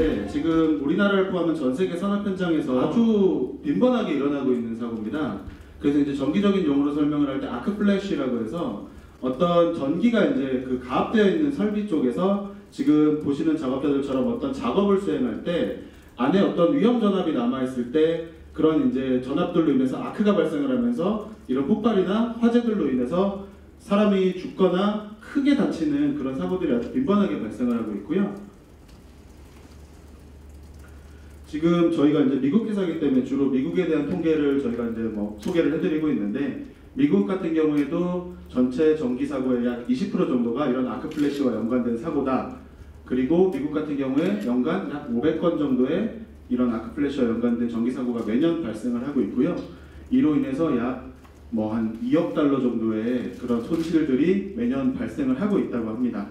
있는데 지금 우리나라를 포함한 전 세계 산업 현장에서 아주 빈번하게 일어나고 있는 사고입니다. 그래서 이제 전기적인 용어로 설명을 할 때 아크 플래시라고 해서 어떤 전기가 이제 그 가압되어 있는 설비 쪽에서 지금 보시는 작업자들처럼 어떤 작업을 수행할 때 안에 어떤 위험 전압이 남아 있을 때 그런 이제 전압들로 인해서 아크가 발생을 하면서 이런 폭발이나 화재들로 인해서 사람이 죽거나 크게 다치는 그런 사고들이 아주 빈번하게 발생을 하고 있고요. 지금 저희가 이제 미국 회사이기 때문에 주로 미국에 대한 통계를 저희가 이제 뭐 소개를 해드리고 있는데, 미국 같은 경우에도 전체 전기 사고의 약 20% 정도가 이런 아크 플래시와 연관된 사고다. 그리고 미국 같은 경우에 연간 약 500건 정도의 이런 아크 플래시와 연관된 전기 사고가 매년 발생을 하고 있고요. 이로 인해서 약 뭐 한 2억 달러 정도의 그런 손실들이 매년 발생을 하고 있다고 합니다.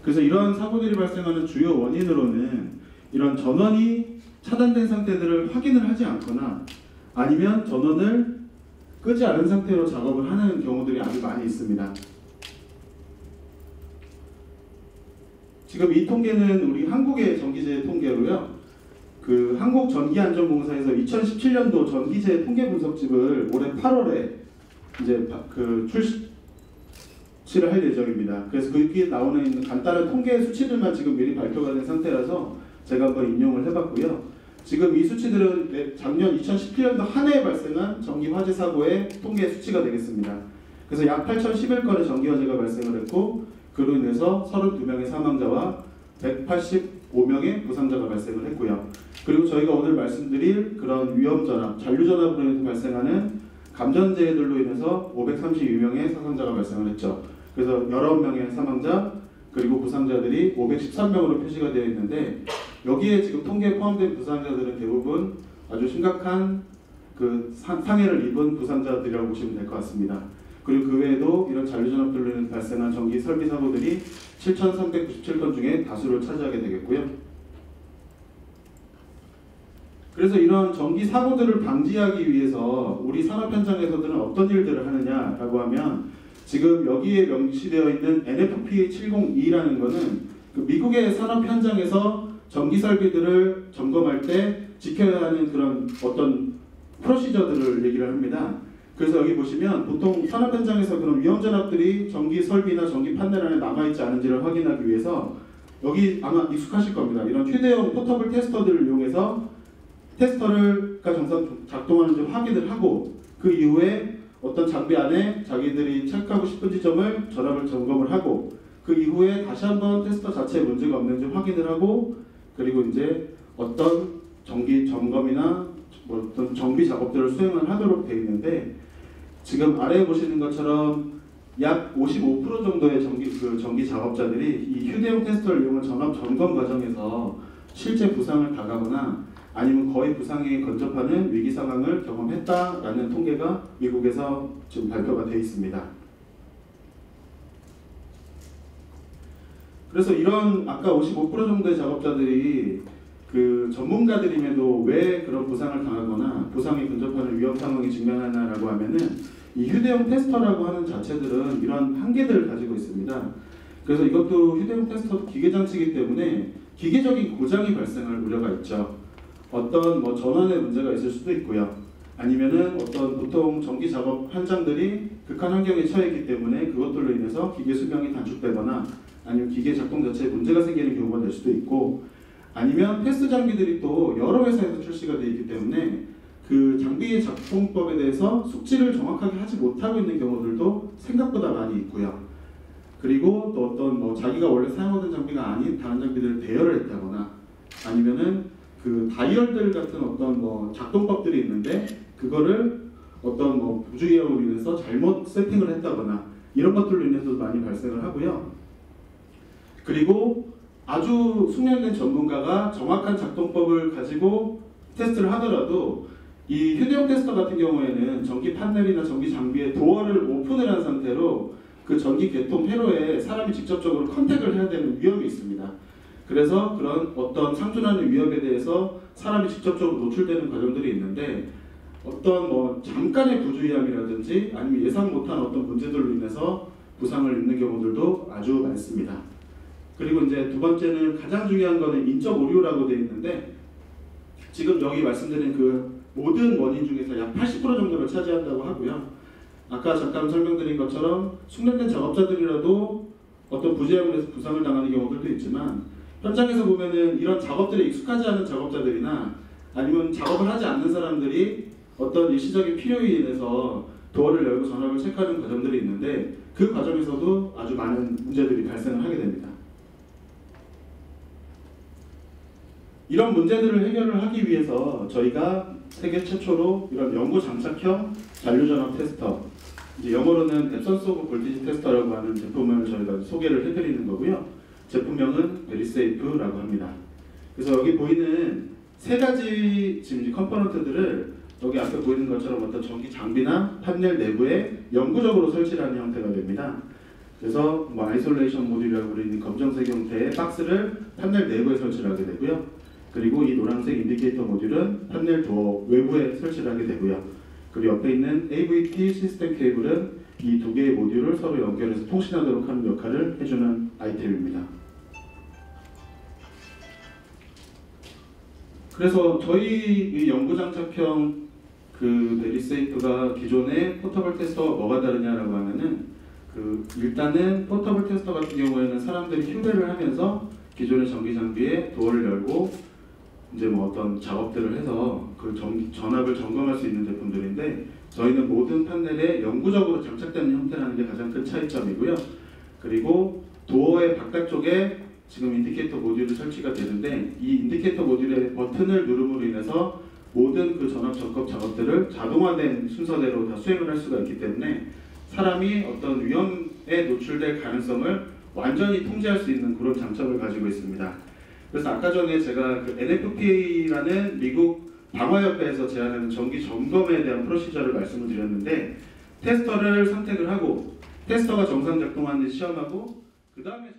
그래서 이런 사고들이 발생하는 주요 원인으로는 이런 전원이 차단된 상태들을 확인을 하지 않거나 아니면 전원을 끄지 않은 상태로 작업을 하는 경우들이 아주 많이 있습니다. 지금 이 통계는 우리 한국의 전기재 통계로요. 그 한국전기안전공사에서 2017년도 전기재 통계 분석집을 올해 8월에 이제 그 출시를 할 예정입니다. 그래서 거기에 나오는 있는 간단한 통계 수치들만 지금 미리 발표가 된 상태라서 제가 한번 인용을 해봤고요. 지금 이 수치들은 작년 2017년도 한 해에 발생한 전기 화재 사고의 통계 수치가 되겠습니다. 그래서 약 8,011건의 전기 화재가 발생을 했고, 그로 인해서 32명의 사망자와 185명의 부상자가 발생을 했고요. 그리고 저희가 오늘 말씀드릴 그런 위험전압, 잔류전압으로 인해서 발생하는 감전재해들로 인해서 532명의 사상자가 발생을 했죠. 그래서 19명의 사망자, 그리고 부상자들이 513명으로 표시가 되어 있는데, 여기에 지금 통계에 포함된 부상자들은 대부분 아주 심각한 그 상해를 입은 부상자들이라고 보시면 될 것 같습니다. 그리고 그 외에도 이런 잔류전압들로 인해서 발생한 전기 설비 사고들이 7,397건 중에 다수를 차지하게 되겠고요. 그래서 이런 전기 사고들을 방지하기 위해서 우리 산업 현장에서들은 어떤 일들을 하느냐라고 하면, 지금 여기에 명시되어 있는 NFPA 702라는 것은 그 미국의 산업 현장에서 전기 설비들을 점검할 때 지켜야 하는 그런 어떤 프로시저들을 얘기를 합니다. 그래서 여기 보시면 보통 산업 현장에서 그런 위험 전압들이 전기 설비나 전기 판넬 안에 남아있지 않은지를 확인하기 위해서, 여기 아마 익숙하실 겁니다. 이런 휴대용 포터블 테스터들을 이용해서 테스터가 정상 작동하는지 확인을 하고, 그 이후에 어떤 장비 안에 자기들이 체크하고 싶은 지점을 전압을 점검을 하고, 그 이후에 다시 한번 테스터 자체에 문제가 없는지 확인을 하고, 그리고 이제 어떤 정기 점검이나 뭐 어떤 정비 작업들을 수행을 하도록 되어 있는데, 지금 아래에 보시는 것처럼 약 55% 정도의 전기 작업자들이 이 휴대용 테스터를 이용한 전압 점검 과정에서 실제 부상을 당하거나 아니면 거의 부상에 근접하는 위기 상황을 경험했다라는 통계가 미국에서 지금 발표가 되어 있습니다. 그래서 이런 아까 55% 정도의 작업자들이 그 전문가들임에도 왜 그런 부상을 당하거나 부상에 근접하는 위험 상황에 직면하냐라고 하면은, 이 휴대용 테스터라고 하는 자체들은 이런 한계들을 가지고 있습니다. 그래서 이것도 휴대용 테스터도 기계 장치이기 때문에 기계적인 고장이 발생할 우려가 있죠. 어떤 뭐 전원에 문제가 있을 수도 있고요. 아니면은 어떤 보통 전기 작업 현장들이 극한 환경에 처해 있기 때문에 그것들로 인해서 기계 수명이 단축되거나 아니면 기계 작동 자체에 문제가 생기는 경우가 될 수도 있고, 아니면 테스트 장비들이 또 여러 회사에서 출시가 되어 있기 때문에 그 장비의 작동법에 대해서 숙지를 정확하게 하지 못하고 있는 경우들도 생각보다 많이 있고요. 그리고 또 어떤 뭐 자기가 원래 사용하던 장비가 아닌 다른 장비들을 대여를 했다거나, 아니면은 그 다이얼들 같은 어떤 뭐 작동법들이 있는데 그거를 어떤 뭐 부주의함으로 인해서 잘못 세팅을 했다거나 이런 것들로 인해서도 많이 발생을 하고요. 그리고 아주 숙련된 전문가가 정확한 작동법을 가지고 테스트를 하더라도 이 휴대용 테스터 같은 경우에는 전기 판넬이나 전기 장비의 도어를 오픈을 한 상태로 그 전기 개통 회로에 사람이 직접적으로 컨택을 해야 되는 위험이 있습니다. 그래서 그런 어떤 상존하는 위협에 대해서 사람이 직접적으로 노출되는 과정들이 있는데, 어떤 뭐 잠깐의 부주의함이라든지 아니면 예상 못한 어떤 문제들로 인해서 부상을 입는 경우들도 아주 많습니다. 그리고 이제 두 번째는 가장 중요한 거는 인적 오류라고 되어 있는데 지금 여기 말씀드린 그 모든 원인 중에서 약 80% 정도를 차지한다고 하고요. 아까 잠깐 설명드린 것처럼 숙련된 작업자들이라도 어떤 부재함으로 부상을 당하는 경우들도 있지만 현장에서 보면은 이런 작업들에 익숙하지 않은 작업자들이나 아니면 작업을 하지 않는 사람들이 어떤 일시적인 필요에 인해서 도어를 열고 전압을 체크하는 과정들이 있는데 그 과정에서도 아주 많은 문제들이 발생을 하게 됩니다. 이런 문제들을 해결을 하기 위해서 저희가 세계 최초로 이런 연구 장착형 잔류전압 테스터, 이제 영어로는 앱선스 오브 볼티지 테스터라고 하는 제품을 저희가 소개를 해드리는 거고요. 제품명은 베리세이프라고 합니다. 그래서 여기 보이는 세 가지 지금 컴포넌트들을 여기 앞에 보이는 것처럼 어떤 전기 장비나 판넬 내부에 영구적으로 설치하는 형태가 됩니다. 그래서 뭐 아이솔레이션 모듈이라고 불리는 검정색 형태의 박스를 판넬 내부에 설치를 하게 되고요. 그리고 이 노란색 인디케이터 모듈은 판넬 도어 외부에 설치를 하게 되고요. 그리고 옆에 있는 AVT 시스템 케이블은 이 두 개의 모듈을 서로 연결해서 통신하도록 하는 역할을 해주는 아이템입니다. 그래서 저희 이 연구 장착형 그 베리세이프가 기존의 포터블 테스터와 뭐가 다르냐라고 하면은 일단은 포터블 테스터 같은 경우에는 사람들이 휴대를 하면서 기존의 전기 장비에 도어를 열고 이제 뭐 어떤 작업들을 해서 그 전압을 점검할 수 있는 제품들인데 저희는 모든 판넬에 영구적으로 장착되는 형태라는 게 가장 큰 차이점이고요. 그리고 도어의 바깥쪽에 지금 인디케이터 모듈이 설치가 되는데 이 인디케이터 모듈의 버튼을 누름으로 인해서 모든 그 전압 점검 작업들을 자동화된 순서대로 다 수행을 할 수가 있기 때문에 사람이 어떤 위험에 노출될 가능성을 완전히 통제할 수 있는 그런 장점을 가지고 있습니다. 그래서 아까 전에 제가 그 NFPA라는 미국 방화협회에서 제안하는 정기 점검에 대한 프로시저를 말씀을 드렸는데 테스터를 선택을 하고 테스터가 정상 작동하는지 시험하고 그 다음에